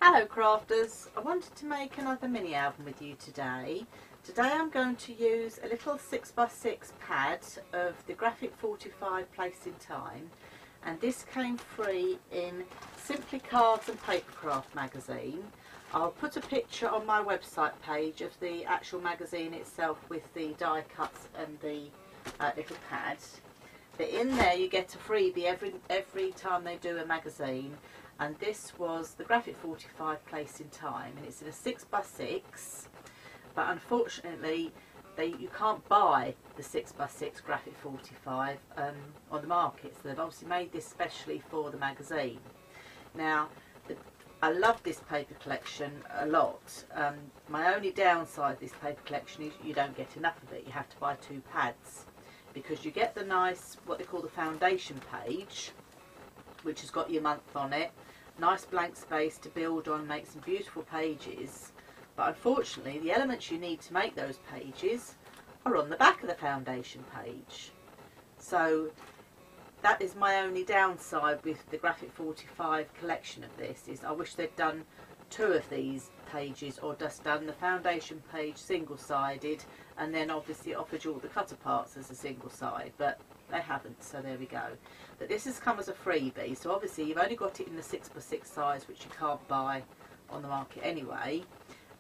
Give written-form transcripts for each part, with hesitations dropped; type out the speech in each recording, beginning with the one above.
Hello crafters, I wanted to make another mini album with you today. Today I'm going to use a little 6x6 pad of the Graphic45 Place in Time, and this came free in Simply Cards and Papercraft magazine. I'll put a picture on my website page of the actual magazine itself with the die cuts and the little pad. But in there you get a freebie every time they do a magazine, and this was the Graphic45 Place in Time, and it's in a 6x6, but unfortunately you can't buy the 6x6 Graphic45 on the market, so they've obviously made this specially for the magazine. Now I love this paper collection a lot. My only downside of this paper collection is you don't get enough of it. You have to buy 2 pads, because you get the nice, what they call the foundation page, which has got your month on it, nice blank space to build on, make some beautiful pages, but unfortunately the elements you need to make those pages are on the back of the foundation page. So that is my only downside with the Graphic45 collection of this, is I wish they'd done 2 of these pages, or just done the foundation page single-sided and then obviously offered you all the cutter parts as a single side, but they haven't, so there we go. But this has come as a freebie, so obviously you've only got it in the 6x6 size, which you can't buy on the market anyway,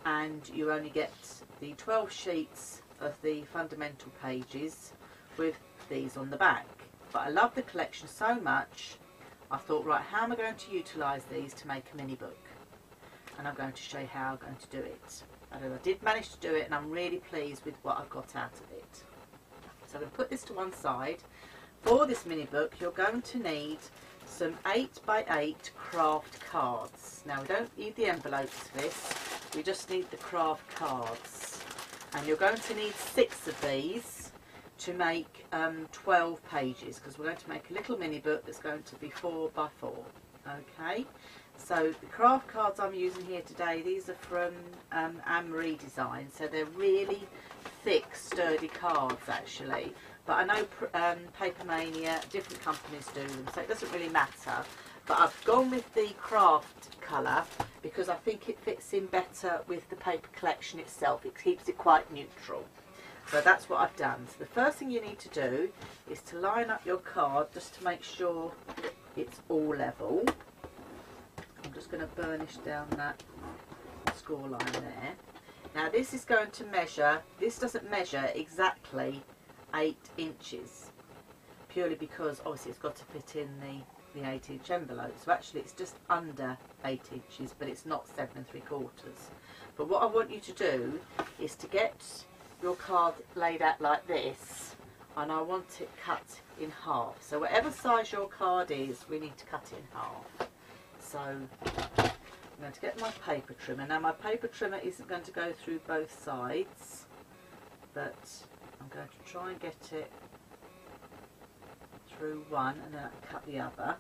and you only get the 12 sheets of the fundamental pages with these on the back. But I love the collection so much, I thought, right, how am I going to utilise these to make a mini book? And I'm going to show you how I'm going to do it. And I did manage to do it, and I'm really pleased with what I've got out of it. So I'm going to put this to one side. For this mini book you're going to need some 8x8 craft cards. Now we don't need the envelopes for this, we just need the craft cards. And you're going to need 6 of these to make 12 pages, because we're going to make a little mini book that's going to be 4x4. Okay, so the craft cards I'm using here today, these are from Anne-Marie Design, so they're really thick, sturdy cards actually. But I know Paper Mania, different companies do them, so it doesn't really matter. But I've gone with the craft colour because I think it fits in better with the paper collection itself. It keeps it quite neutral. So that's what I've done. So the first thing you need to do is to line up your card just to make sure it's all level. I'm just going to burnish down that score line there. Now this is going to measure, this doesn't measure exactly 8 inches, purely because obviously it's got to fit in the 8-inch envelope. So actually it's just under 8 inches, but it's not 7 3/4. But what I want you to do is to get your card laid out like this, and I want it cut in half. So whatever size your card is, we need to cut it in half. So I'm going to get my paper trimmer. Now my paper trimmer isn't going to go through both sides, but I'm going to try and get it through one and then I'll cut the other.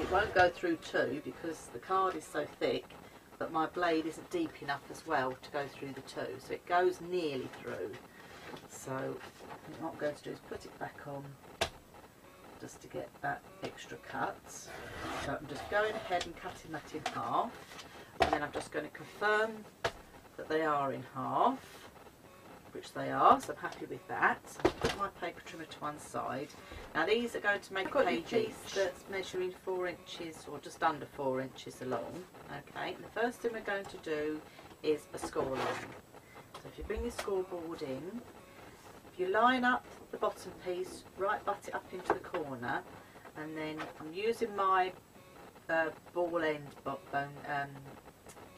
It won't go through 2 because the card is so thick, but my blade isn't deep enough as well to go through the 2, so it goes nearly through. So what I'm going to do is put it back on just to get that extra cut. So I'm just going ahead and cutting that in half, and then I'm just going to confirm that they are in half, which they are, so I'm happy with that. So I'll put my paper trimmer to one side. Now these are going to make a page that's measuring 4 inches or just under 4 inches along. Okay, and the first thing we're going to do is a score line. So if you bring your scoreboard in, if you line up the bottom piece, right butt it up into the corner, and then I'm using my ball end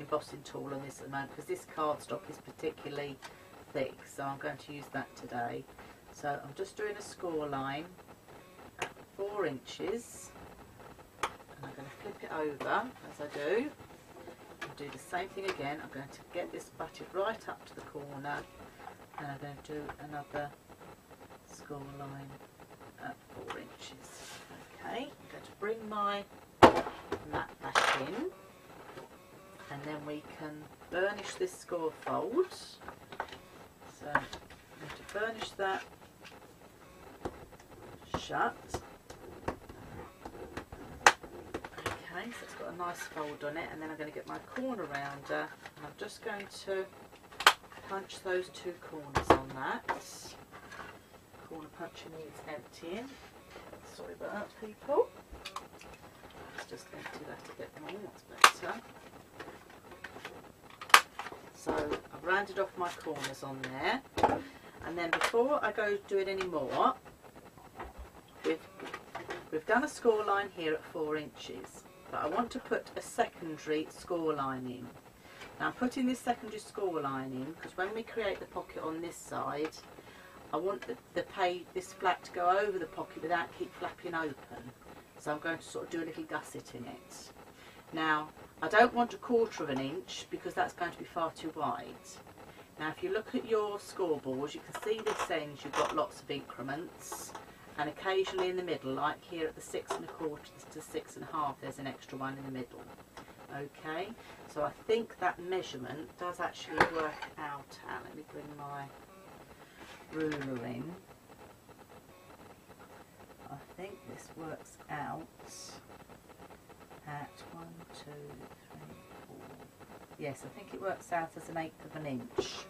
embossing tool on this at the moment, because this cardstock is particularly thick, so I'm going to use that today. So I'm just doing a score line at 4 inches, and I'm going to flip it over as I do, and do the same thing again. I'm going to get this butted right up to the corner, and I'm going to do another score line at 4 inches. Okay, I'm going to bring my mat back in, and then we can burnish this score fold. So I'm going to burnish that shut. Okay, Okay, so it's got a nice fold on it, and then I'm going to get my corner rounder and I'm just going to punch those two corners on that. Corner puncher needs emptying. Sorry about that, people. Let's just empty that a bit more, that's better. So I've rounded off my corners on there, and then before I go do it anymore, we've done a score line here at 4 inches, but I want to put a secondary score line in. Now I'm putting this secondary score line in because when we create the pocket on this side, I want this flap to go over the pocket without keep flapping open. So I'm going to sort of do a little gusset in it. Now I don't want 1/4 inch because that's going to be far too wide. Now if you look at your scoreboard, you can see this end you've got lots of increments, and occasionally in the middle, like here at the 6 1/4 to 6 1/2, there's an extra one in the middle. Okay, so I think that measurement does actually work out at, let me bring my ruler in. I think this works out at 1, 2, 3, 4. Yes, I think it works out as an 1/8 inch.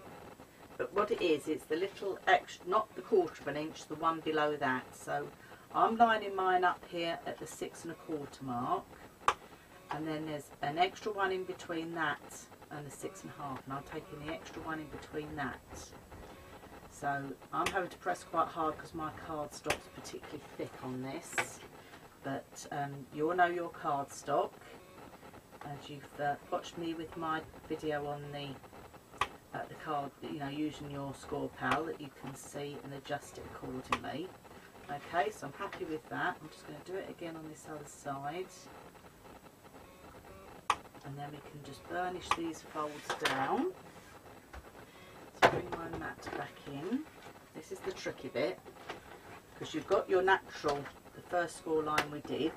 But what it is, it's the little extra, not the 1/4 inch, the one below that. So I'm lining mine up here at the 6 1/4 mark, and then there's an extra one in between that and the 6 1/2, and I'm taking the extra one in between that. So I'm having to press quite hard because my cardstock's particularly thick on this. But you all know your cardstock, as you've watched me with my video on the card, you know, using your score pal, that you can see and adjust it accordingly. Okay, so I'm happy with that. I'm just going to do it again on this other side, and then we can just burnish these folds down. So bring my mat back in. This is the tricky bit, because you've got your natural, the first score line we did,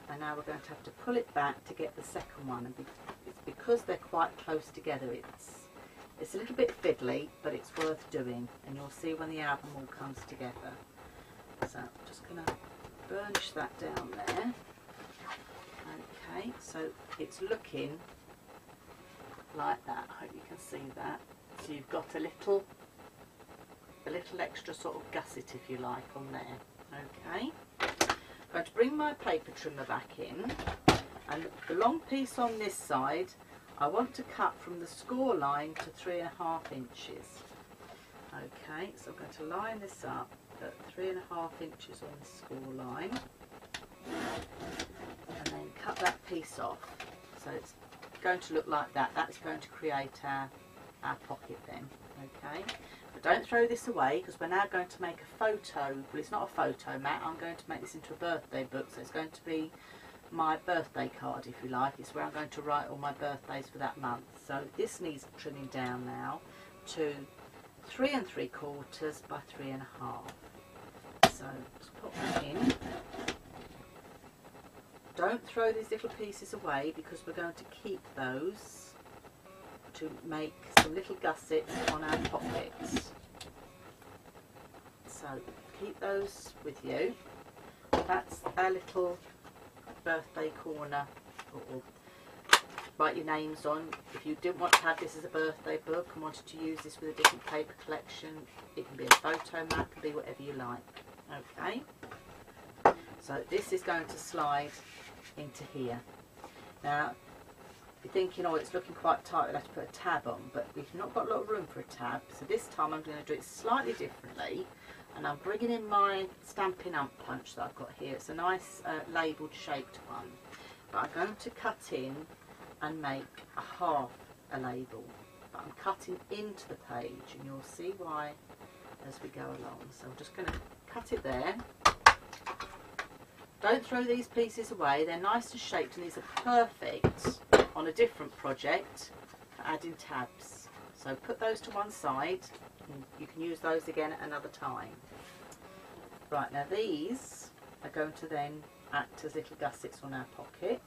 and now we're going to have to pull it back to get the second one, and it's because they're quite close together, it's a little bit fiddly, but it's worth doing, and you'll see when the album all comes together. So I'm just going to burnish that down there. Okay, so it's looking like that. I hope you can see that. So you've got a little extra sort of gusset, if you like, on there. Okay, I'm going to bring my paper trimmer back in, and the long piece on this side I want to cut from the score line to 3 1/2 inches. Okay, so I'm going to line this up at 3 1/2 inches on the score line, and then cut that piece off. So it's going to look like that. That's going to create our pocket then. Okay, but don't throw this away, because we're now going to make a photo. Well, it's not a photo mat. I'm going to make this into a birthday book, so it's going to be my birthday card, if you like. It's where I'm going to write all my birthdays for that month. So this needs trimming down now to 3 3/4 by 3 1/2. So just put that in. Don't throw these little pieces away, because we're going to keep those to make some little gussets on our pockets. So keep those with you. That's our little birthday corner, or write your names on. If you didn't want to have this as a birthday book and wanted to use this with a different paper collection, it can be a photo mat, it can be whatever you like. Okay, so this is going to slide into here. Now if you're thinking, oh, it's looking quite tight, we'll have to put a tab on, but we've not got a lot of room for a tab, so this time I'm going to do it slightly differently. And I'm bringing in my Stampin' Up punch that I've got here. It's a nice labelled shaped one. But I'm going to cut in and make a half a label. But I'm cutting into the page, and you'll see why as we go along. So I'm just going to cut it there. Don't throw these pieces away. They're nice and shaped, and these are perfect on a different project for adding tabs. So put those to one side. You can use those again at another time. Right, now these are going to then act as little gussets on our pocket.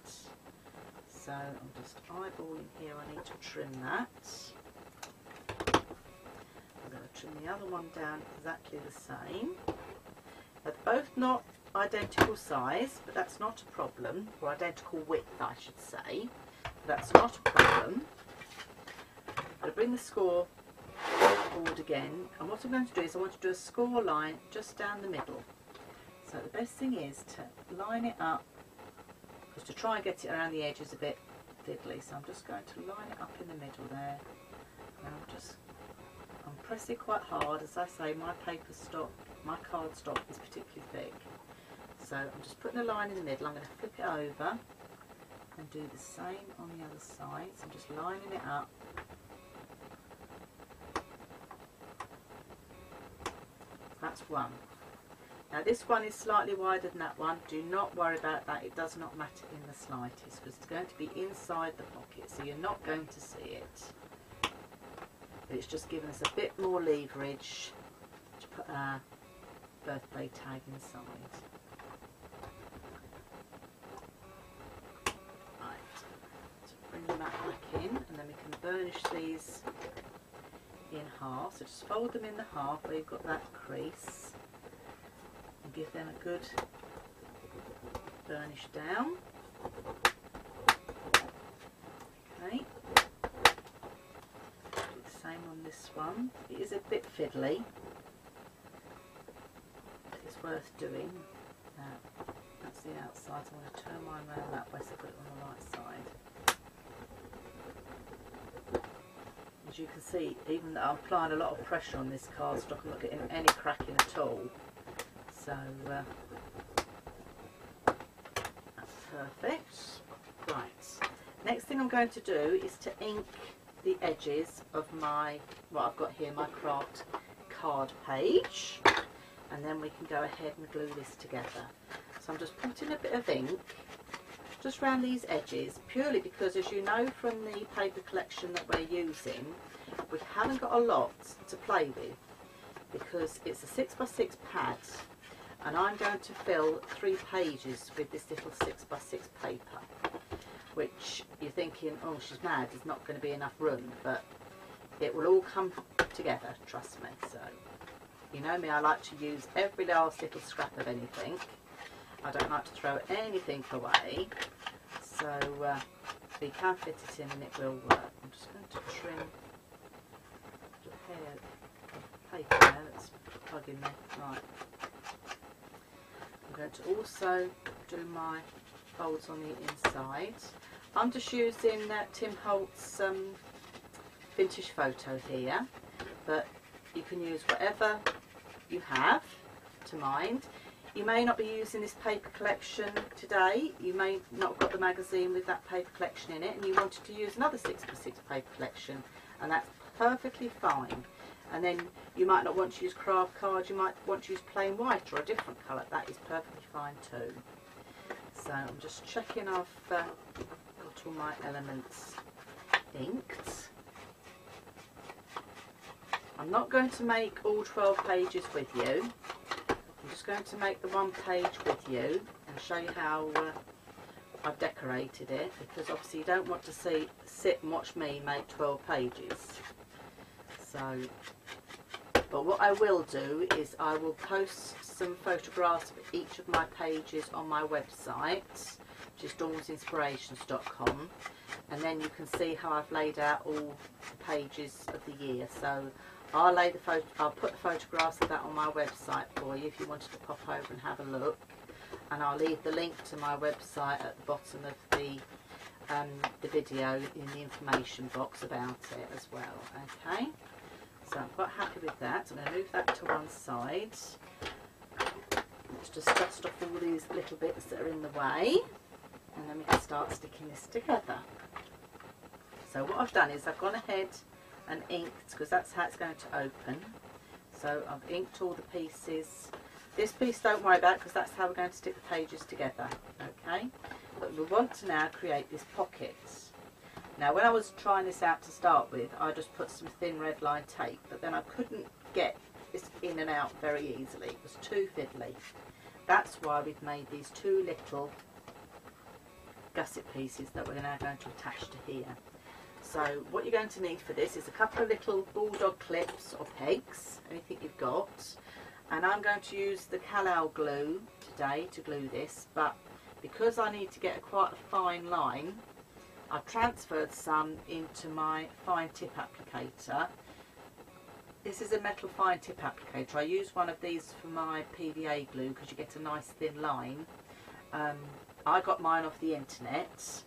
So I'm just eyeballing here, I need to trim that. I'm going to trim the other one down exactly the same. They're both not identical size, but that's not a problem, or identical width I should say, but that's not a problem. I'm going to bring the score board again, and what I'm going to do is I want to do a score line just down the middle. So the best thing is to line it up, because to try and get it around the edge is a bit fiddly, so I'm just going to line it up in the middle there. And I'm pressing quite hard. As I say, my paper stock, my card stock is particularly thick. So I'm just putting a line in the middle. I'm going to flip it over and do the same on the other side. So I'm just lining it up. That's one. Now this one is slightly wider than that one. Do not worry about that. It does not matter in the slightest, because it's going to be inside the pocket, so you're not going to see it. But it's just giving us a bit more leverage to put our birthday tag inside. Right, so bring that back in, and then we can burnish these in half. So just fold them in the half where you've got that crease, and give them a good burnish down. Okay. Do the same on this one. It is a bit fiddly, but it's worth doing. That's the outside, so I'm going to turn mine around that way so I've got it on the right side. As you can see, even though I'm applying a lot of pressure on this cardstock, I'm not getting any cracking at all. So that's perfect. Right, next thing I'm going to do is to ink the edges of my, what I've got here, my craft card page, and then we can go ahead and glue this together. So I'm just putting a bit of ink just around these edges, purely because, as you know from the paper collection that we're using, we haven't got a lot to play with, because it's a 6x6 pad, and I'm going to fill 3 pages with this little 6x6 paper, which you're thinking, oh, she's mad, there's not going to be enough room, but it will all come together, trust me. So you know me, I like to use every last little scrap of anything. I don't like to throw anything away, so we can fit it in and it will work. I'm just going to trim the hair of paper there that's plugging me. Right. I'm going to also do my folds on the inside. I'm just using Tim Holt's vintage photo here, but you can use whatever you have to mind. You may not be using this paper collection today, you may not have got the magazine with that paper collection in it, and you wanted to use another 6x6 paper collection, and that's perfectly fine. And then you might not want to use craft cards, you might want to use plain white or a different colour. That is perfectly fine too. So I'm just checking I've got all my elements inked. I'm not going to make all 12 pages with you. I'm just going to make the one page with you and show you how I've decorated it, because obviously you don't want to sit and watch me make 12 pages. So, but what I will do is I will post some photographs of each of my pages on my website, which is dawnsinspirations.com, and then you can see how I've laid out all the pages of the year. So I'll put the photographs of that on my website for you if you wanted to pop over and have a look, and I'll leave the link to my website at the bottom of the video in the information box about it as well. Okay, so I'm quite happy with that. I'm going to move that to one side. Let's just dust off all these little bits that are in the way, and then we can start sticking this together. So what I've done is I've gone ahead and inked, because that's how it's going to open. So I've inked all the pieces. This piece don't worry about, because that's how we're going to stick the pages together. Okay, but we want to now create this pocket. Now when I was trying this out to start with, I just put some thin red line tape, but then I couldn't get this in and out very easily. It was too fiddly. That's why we've made these 2 little gusset pieces that we're now going to attach to here. So what you're going to need for this is a couple of little bulldog clips or pegs, anything you've got, and I'm going to use the Calal glue today to glue this, but because I need to get quite a fine line, I've transferred some into my fine tip applicator. This is a metal fine tip applicator. I use one of these for my PVA glue because you get a nice thin line. I got mine off the internet.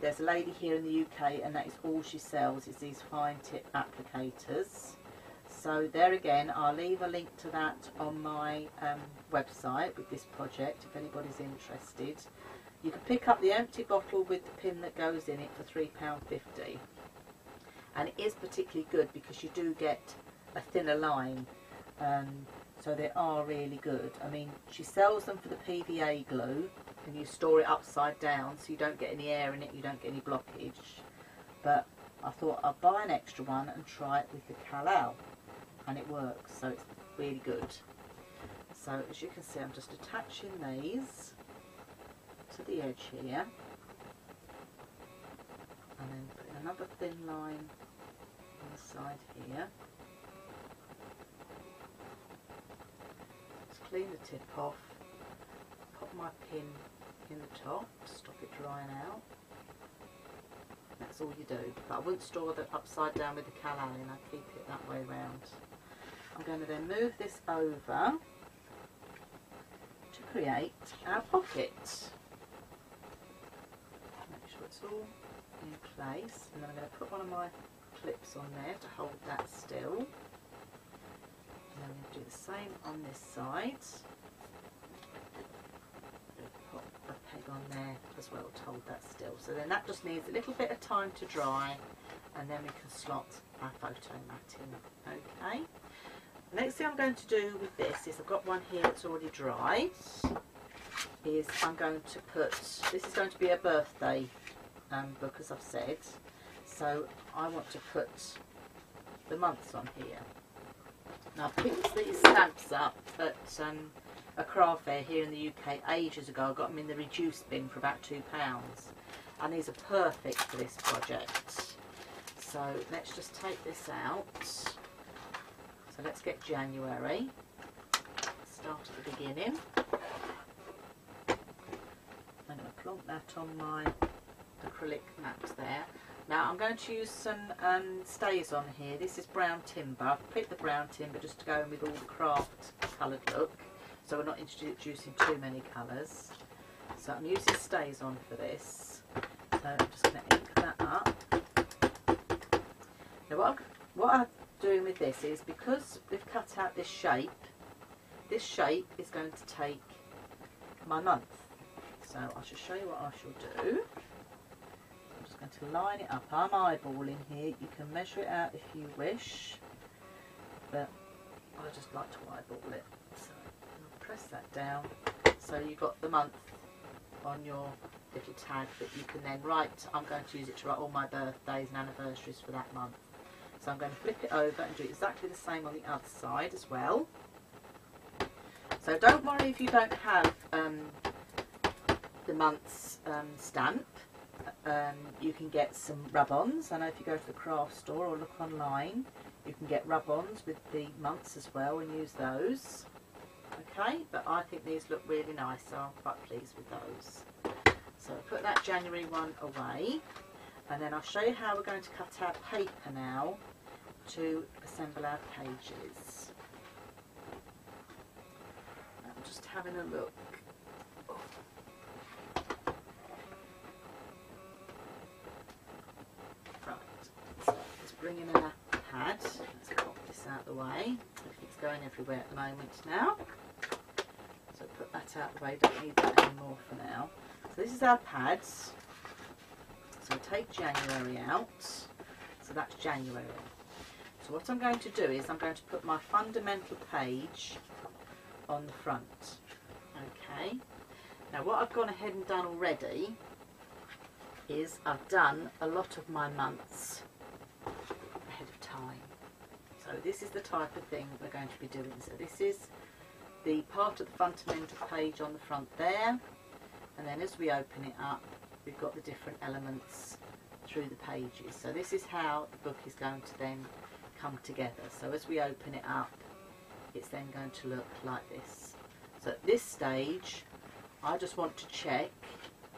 There's a lady here in the UK and that is all she sells, is these fine tip applicators. So there again, I'll leave a link to that on my website with this project if anybody's interested. You can pick up the empty bottle with the pin that goes in it for £3.50, and it is particularly good because you do get a thinner line, so they are really good. I mean, she sells them for the PVA glue and you store it upside down so you don't get any air in it, you don't get any blockage, but I thought I'd buy an extra one and try it with the Kal-El, and it works, so it's really good. So as you can see, I'm just attaching these to the edge here and then putting another thin line on the side here. Just clean the tip off, pop my pin in the top, stop it drying out. That's all you do, but I wouldn't store that upside down with the Kal-El in, I keep it that way round. I'm going to then move this over to create our pocket. Make sure it's all in place, and then I'm going to put one of my clips on there to hold that still. And then I'm going to do the same on this side. Put a peg on there as well to hold that still. So then that just needs a little bit of time to dry, and then we can slot our photo mat in. Okay. The next thing I'm going to do with this is, I've got one here that's already dried, is I'm going to put, this is going to be a birthday book as I've said, so I want to put the months on here. Now I picked these stamps up at a craft fair here in the UK ages ago. I got them in the reduced bin for about £2, and these are perfect for this project. So let's just take this out. So let's get January, start at the beginning. I'm going to plonk that on my acrylic mat there. Now I'm going to use some stays on here. This is brown timber. I've picked the brown timber just to go in with all the craft coloured look, so we're not introducing too many colours. So I'm using stays on for this. So I'm just going to ink that up. Now what I'm doing with this is, because we've cut out this shape is going to take my month. So I shall show you what I shall do. I'm just going to line it up. I'm eyeballing here. You can measure it out if you wish, but I just like to eyeball it. So I'll press that down, so you've got the month on your little tag that you can then write. I'm going to use it to write all my birthdays and anniversaries for that month. So I'm going to flip it over and do exactly the same on the other side as well. So don't worry if you don't have the month's stamp. You can get some rub-ons. I know if you go to the craft store or look online, you can get rub-ons with the months as well and use those. Okay, but I think these look really nice, so I'm quite pleased with those. So I'll put that January one away, and then I'll show you how we're going to cut our paper now to assemble our pages. I'm just having a look. Right, so just bring in a pad. Let's pop this out of the way. It's going everywhere at the moment now. So put that out of the way, don't need that anymore for now. So this is our pads. So take January out. So that's January. So what I'm going to do is I'm going to put my fundamental page on the front. Okay. Now what I've gone ahead and done already is I've done a lot of my months ahead of time. So this is the type of thing we're going to be doing. So this is the part of the fundamental page on the front there, and then as we open it up, we've got the different elements through the pages. So this is how the book is going to then come together. So as we open it up, it's then going to look like this. So at this stage I just want to check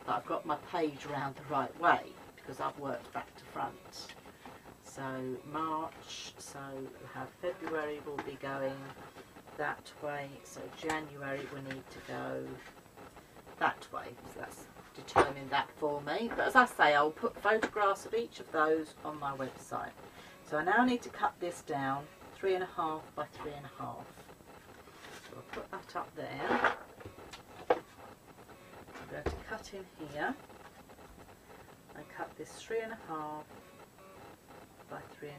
that I've got my page around the right way, because I've worked back to front. So March, so we'll have February will be going that way, so January we need to go that way. So that's determined that for me. But as I say, I'll put photographs of each of those on my website. So I now need to cut this down 3.5 by 3.5. So I'll put that up there. I'm going to cut in here and cut this 3.5 by 3.5.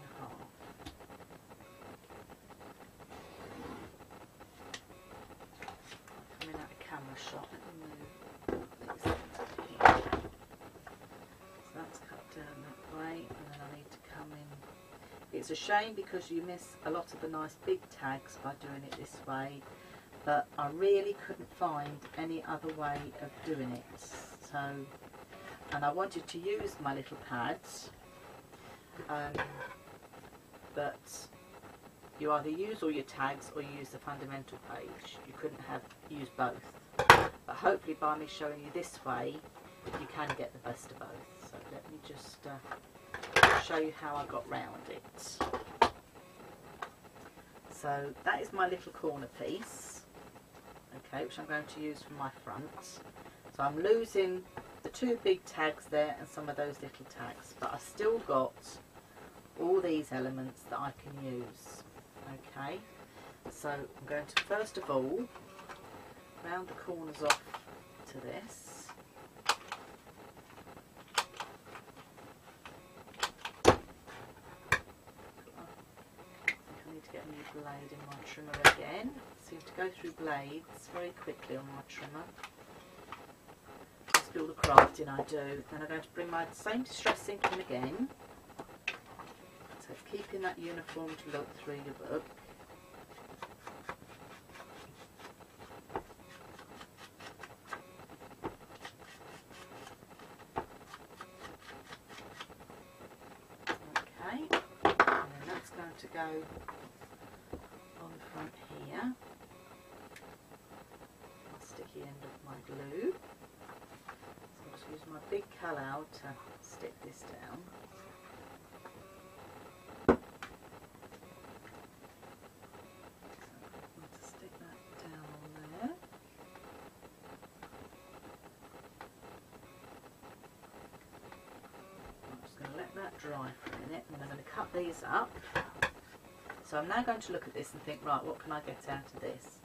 Coming out of camera shot, let me move these here. So that's cut down that way, and then I need to come in. It's a shame because you miss a lot of the nice big tags by doing it this way, but I really couldn't find any other way of doing it. So, and I wanted to use my little pads, but you either use all your tags or you use the fundamental page. You couldn't have used both. But hopefully by me showing you this way, you can get the best of both. So let me just show you how I got round it. So that is my little corner piece, okay, which I'm going to use for my front. So I'm losing the two big tags there and some of those little tags, but I've still got all these elements that I can use. Okay, so I'm going to first of all round the corners off to this. I need to get a new blade in my trimmer again. I seem to go through blades very quickly on my trimmer. That's all the crafting I do. Then I'm going to bring my same distress ink in again. So keeping that uniformed look through your book. Okay, and then that's going to go on the front here. My sticky end of my glue. So I'll just use my big cal-out to stick this down. Dry for a minute, and I'm going to cut these up. So I'm now going to look at this and think, right, what can I get out of this?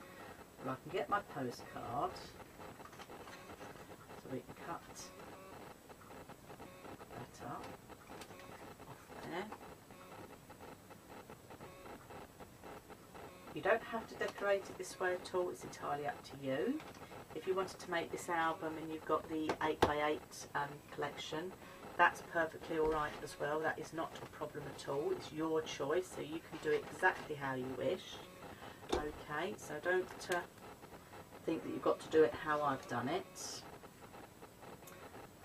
Well, I can get my postcard, so we can cut that up off there. You don't have to decorate it this way at all, it's entirely up to you. If you wanted to make this album and you've got the 8x8 collection, that's perfectly alright as well. That is not a problem at all. It's your choice, so you can do it exactly how you wish. Okay, so don't think that you've got to do it how I've done it.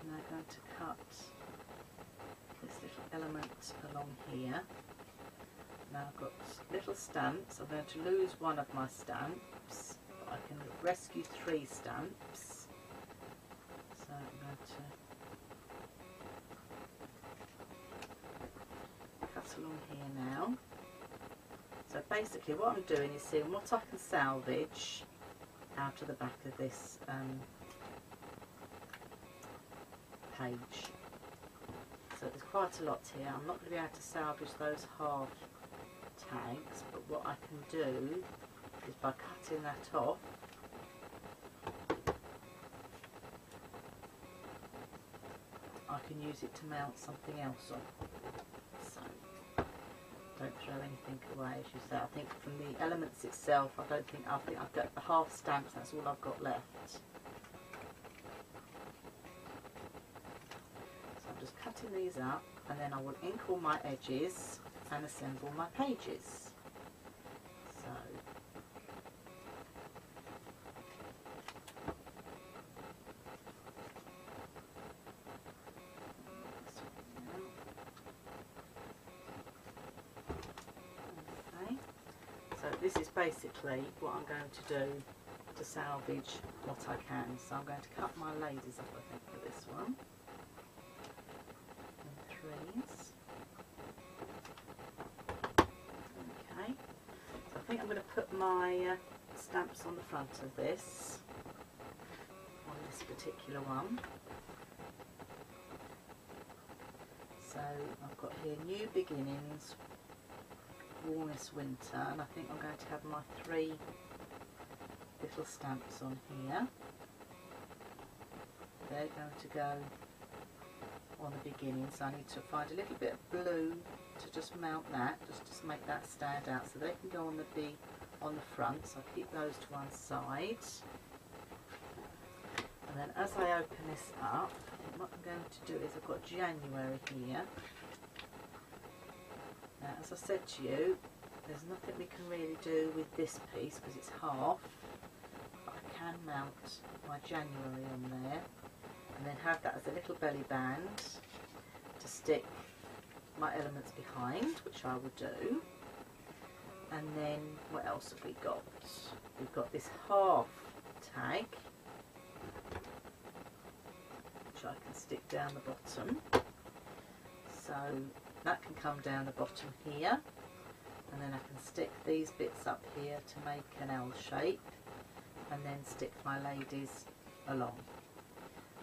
I'm now going to cut this little element along here. Now I've got little stamps. I'm going to lose one of my stamps, but I can rescue 3 stamps. So I'm going to along here now. So basically what I'm doing is seeing what I can salvage out of the back of this page. So there's quite a lot here. I'm not going to be able to salvage those half tags, but what I can do is by cutting that off, I can use it to mount something else on. So don't throw anything away, as you say. I think from the elements itself, I think I've got the half stamps. That's all I've got left. So I'm just cutting these up, and then I will ink all my edges and assemble my pages. So this is basically what I'm going to do to salvage what I can. So I'm going to cut my ladies off, I think, for this one. In threes. Okay. So I think I'm going to put my stamps on the front of this, on this particular one. So I've got here New Beginnings, Warmest Winter, and I think I'm going to have my 3 little stamps on here. They're going to go on the beginning, so I need to find a little bit of blue to just mount that, just to make that stand out, so they can go on the front. So I'll keep those to one side. And then as I open this up, what I'm going to do is I've got January here. Now, as I said to you, there's nothing we can really do with this piece because it's half, but I can mount my January on there and then have that as a little belly band to stick my elements behind, which I will do. And then what else have we got? We've got this half tag, which I can stick down the bottom. So that can come down the bottom here, and then I can stick these bits up here to make an L shape, and then stick my ladies along.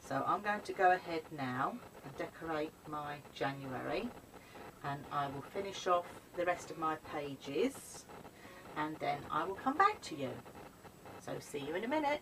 So I'm going to go ahead now and decorate my January, and I will finish off the rest of my pages, and then I will come back to you. So see you in a minute.